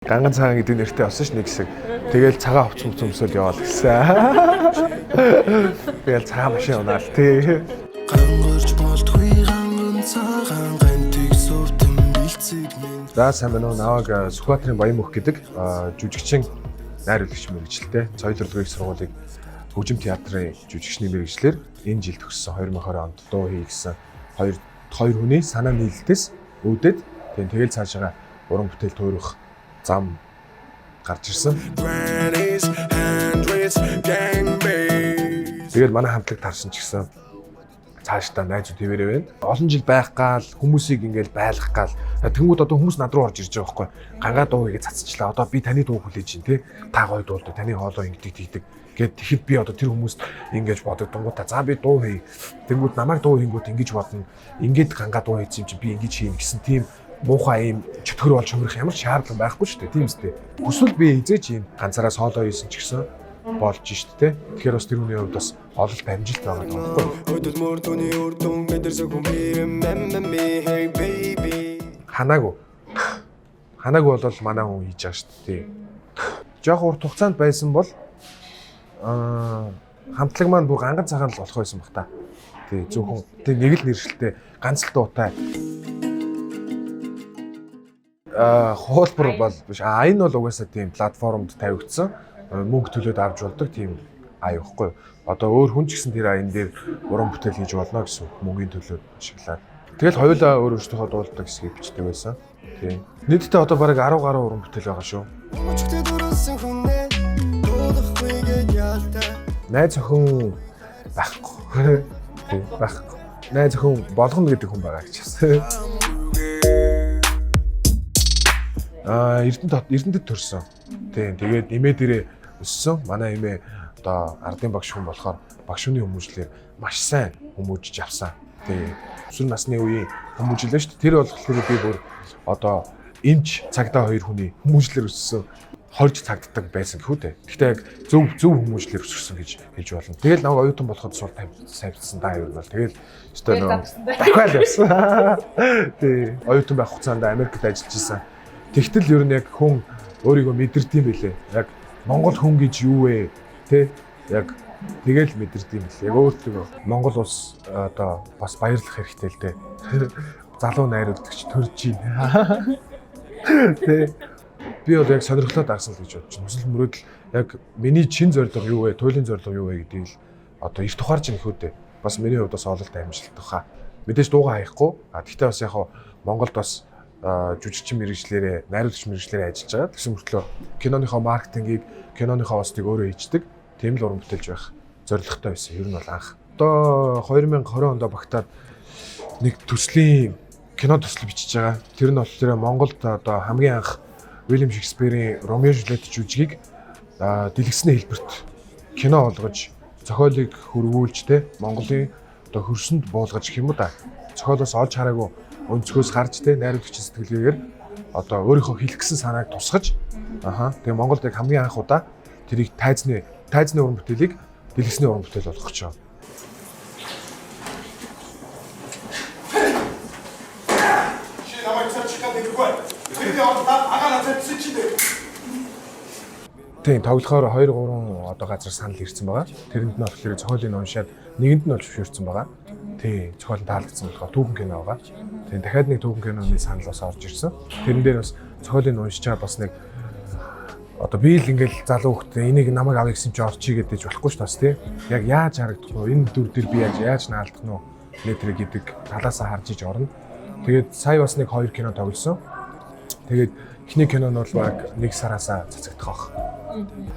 Ганган цагаан гэдэг нэртэй болсон ш нэг хэсэг. Тэгэл цагаан хувц өмсөөл яваад гисэн. Тэгэл цагаан машин унаад тий. Гангорч болтгүй ганган цагаан гантыг сүртэн бэлцэг минь. За сайн байна уу? Наваг Сүхбаатарын Баян мөх гэдэг жүжигчин найруулагч мэргэжилтэй соёл урлагийн сургуулийг хөгжим театрын жүжигчний мэргэжлэр энэ жил төгссөн 2020 онд дуу хийгсэн хоёр хүний санаа нийлэлтээс үүдээд тэгэл цаашаа уран бүтээл туурах зам гарч ирсэн. Тэгээд манай хамтлаг тарсан ч гэсэн цаашдаа найзууд хэвээрээ байна. Олон жил байх гал хүмүүсийг ингээл байлгах гал тэнгууд одоо хүмүүс над руу орж ирж байгаа байхгүй. Гангаа дуу хийгээ цацчихлаа. Одоо би таны дуу хүлээж чинь тий. Та гоё дуулдаг, таны хоолой ингэдэг тийдэг. Гэт тэгэхэд би одоо тэр хүмүүст ингэж бодогдонгуудаа за би дуу хий. Тэнгууд намайг дуу хийнгүүт ингэж бодно. Ингээд гангаа дуу хийчих юм чи би ингэж хийн гэсэн тийм муухай юм чөтгөр болж хомрох ямар шаардлага байхгүй шүү дээ. Тийм үстэй. Хүсвэл би эзэж юм ганцаараа соло хийсэн ч гэсэн болж шүү дээ. Тэгэхээр бас тэр хүний хувьд бас ололт амжилт байгаа байхгүй. Ханаагүй бол манай хүн хийж байгаа шүү дээ. Жохо урт хугацаанд байсан бол хамтлаг маань бүр ганган цагаан л болох байсан баг та. Тий зөвхөн тий нэг л нэршилтэй ганц л дуутай. Хуулбар бол биш. Энэ бол угаасаа тийм платформд тавигдсан. Мөнгө төлөөд авч болдог тийм аюухгүй. Одоо өөр хүн ч гэсэн тэр аян дээр уран бүтээл хийж болно гэсэн мөнгөний төлөөд ашиглаад. Тэгэл хоёулаа өөр өөртөө дуулдаг хэсгийг бичдэг байсан. Тийм. Нийтдээ одоо бараг 10 гаруй уран бүтээл байгаа шүү. Найз охин байхгүй. Тийм байхгүй. Найз охин болгоно гэдэг хүн байгаа гэж хэлсэн. Эрдэнэтэд төрсөн. Тийм. Тэгээд эмээ дээрээ өссөн. Манай эмээ одоо ардын багш хүн болохоор багш хүний хүмүүжлэр маш сайн хүмүүжиж авсан. Тийм. Өсвөр насны үеийн хүмүүжлээ шүү дээ. Тэр болохоор би бүр одоо эмч цагдаа хоёр хүний хүмүүжлэр өссөн. Хорж цагддаг байсан гэхүү дээ. Гэхдээ яг зөв хүмүүжлэр өссөн гэж хэлж болно. Тэгэл намайг оюутан болоход сур тавьчихсан даа юу бол. Тэгэл өстой дахиад явсан. Тийм. Оюутан байх хугацаанд Америкт ажиллаж исэн. Тэгтэл ер нь яг хүн өөрийгөө мэдэрдэм байлээ. Яг Монгол хүн гэж юу вэ? Тэ? Яг тэгэл мэдэрдэм байлээ. Яг өөртөө Монгол улс одоо бас баярлах хэрэгтэй л дээ. Залуу найруулагч төрж байна. Тэ? Би бол яг сонирхлоо дагсан л гэж бодож байна. Өсөл мөрөөдөл яг миний чин зорилго юу вэ? Туйлын зорилго юу вэ гэдгийг л одоо их тухаарч нөхөө дээ. Бас миний хувьд бас ололт амжилт тохаа. Мэдээж дуугаа хаяхгүй. Гэхдээ бас яг Монголд бас жүжигчин мэргэжлэрээ, найруулагч мэргэжлэрээ ажиллаж байгаа. Тэгсэн мөртлөө киноныхоо маркетингийг, киноныхоо устыг өөрөө хийдэг. Тийм л уран бүтээлж байх зорилготой байсан. Ер нь бол анх. Одоо 2020 онд багтаад нэг төслийн кино төсөл бичиж байгаа. Тэр нь болохоор Монголд одоо хамгийн анх Уильям Шекспирийн Ромео Жюльет жүжигийг дэлгэсний хэлбэрт кино болгож, зохиолыг хөрвүүлж те Монголын одоо хөрсөнд буулгаж гэх юм уу да. Зохиолоос олж хараагүй өнцгөөс гарч те найруулагчийн сэтгэлгээгээр одоо өөрийнхөө хэлэх гэсэн санааг тусгаж тэгээ Монголд яг хамгийн анх удаа тэрийг тайзны уран бүтээлийг дэлгэсний уран бүтээл болгох ч юм. Тийм тоглохоор 2-3 одоо газар санал ирсэн байгаа. Тэрэнд нь болохоор зохиолыг уншаад нэгэнд нь бол зөвшөөрсөн байгаа. Тийм зохиол таалагдсан болохоор түүхэн кино байгаа. Тийм дахиад нэг түүхэн киноны санал бас орж ирсэн. Тэрэн дээр бас зохиолыг уншиж чаад бас нэг одоо би л ингээл залуу хөлтөө энийг намайг авъя гэсэн чи орчий гэдэж болохгүй ш тас тий. Яг яаж харагдах вэ? Энэ дүр дээр би яаж наалдах нь вэ? Метр гэдэг талаасаа харж иж орно. Тэгээд сая бас нэг 2 кино тоглосон. Тэгээд эхний кино нь бол баг 1 сараасаа цацагдах баг.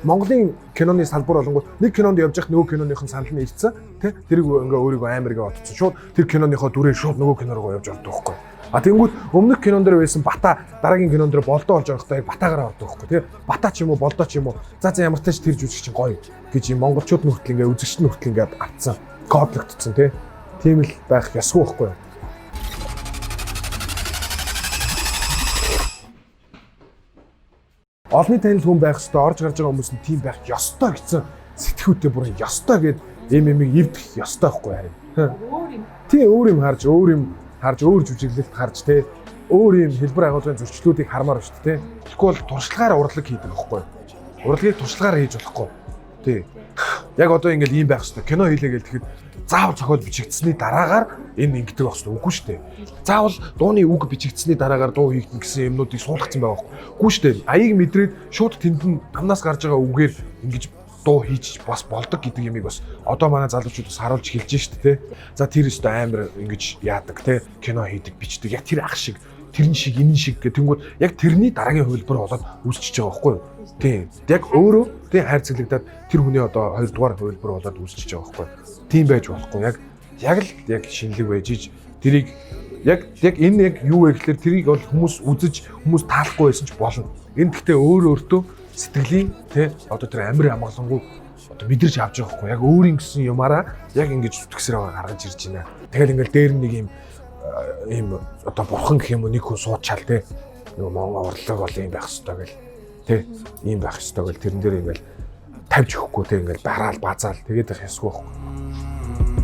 Монголын киноны салбар болонгууд нэг кинонд явж явах нөгөө киноныхон санал нь ирсэн тий тэрийг ингээ өөрийгөө амиргээ бодсон шууд тэр киноныхоо дүрээ шууд нөгөө кино руу явж ордог байхгүй а тэгэнгүүт өмнөх кинон дээр байсан бата дараагийн кинон дээр болдоо болж байхдаа яг батаагаараа ордог байхгүй тий бата ч юм уу болдоо ч юм уу за ямар ч тач тэр жүжигч чинь гоё гэж юм монголчууд нүхтэл ингээ үзэгч нүхтэл ингээ авцсан кодлогдсон тий тийм л байх ёсгүй байхгүй. Олонний танил хүн байх ёстой, орж гарч байгаа хүмүүс нь тийм байх ёстой гэсэн сэтгүүтээ бүр ёстой гэд эмийг эвдэх ёстой байхгүй харин. Тийм өөр юм харж өөр жүжиглэлт харж те өөр юм хэлбэр агуулгын зөрчлүүдийг хармаар байна шүү дээ. Тэгэхгүй бол туршлагаар урлаг хийдэг байхгүй юу? Урлагийг туршлагаар хийж болохгүй. Тий. Яг одоо ингээл ийм байх хэрэгтэй. Кино хийлээ гэж тэгэхэд заавал зохиол бичигдсэний дараагаар энэ ингэдэг байх хэрэгтэй. Үгүй шүү дээ. Заавал дууны үг бичигдсэний дараагаар дуу хийгдэн гэсэн юмнуудыг суулгацсан байгаа байхгүй. Үгүй шүү дээ. Аяыг мэдрээд шууд тэнд нь амнаас гарч байгаа үгээр ингэж дуу хийж бас болдог гэдэг юмыг бас одоо манай залуучууд бас харуулж хэлж шүү дээ. За тэр өстө амар ингэж яадаг те кино хийдэг бичдэг. Яг тэр ах шиг тэрэн шиг энэ шиг гэх тэнгууд яг тэрний дараагийн хувилбар болоод үүсчихэж байгаа байхгүй юу? Тийм. Яг өөрөө тийм хайрцаглагдаад тэр хүний одоо 2 дугаар хувилбар болоод үүсчихэж байгаа байхгүй юу? Тийм байж болохгүй. Яг шинэлэг байж иж тэрийг яг энэ яг юу вэ гэхээр тэрийг бол хүмүүс таалахгүй байсан ч болно. Энэ гэхдээ өөртөө сэтгэлийн тий одоо тэр амир амгалангуй одоо мэдэрч авч байгаа хгүй яг өөрийн гэсэн юмараа яг ингэж зүтгэсээр байгаа гаргаж ирж байна. Тэгэл ингээл дээр нэг ийм одоо бурхан гэх юм уу нэг хүн суучаал тий нөгөө Монгол урлаг бол ийм байх хэрэгтэй гэл тий ийм байх хэрэгтэй гэл тэрэн дээр ингээл тавьж өгөхгүй тий ингээл бараал базаал тэгээд их ясгүй байхгүй.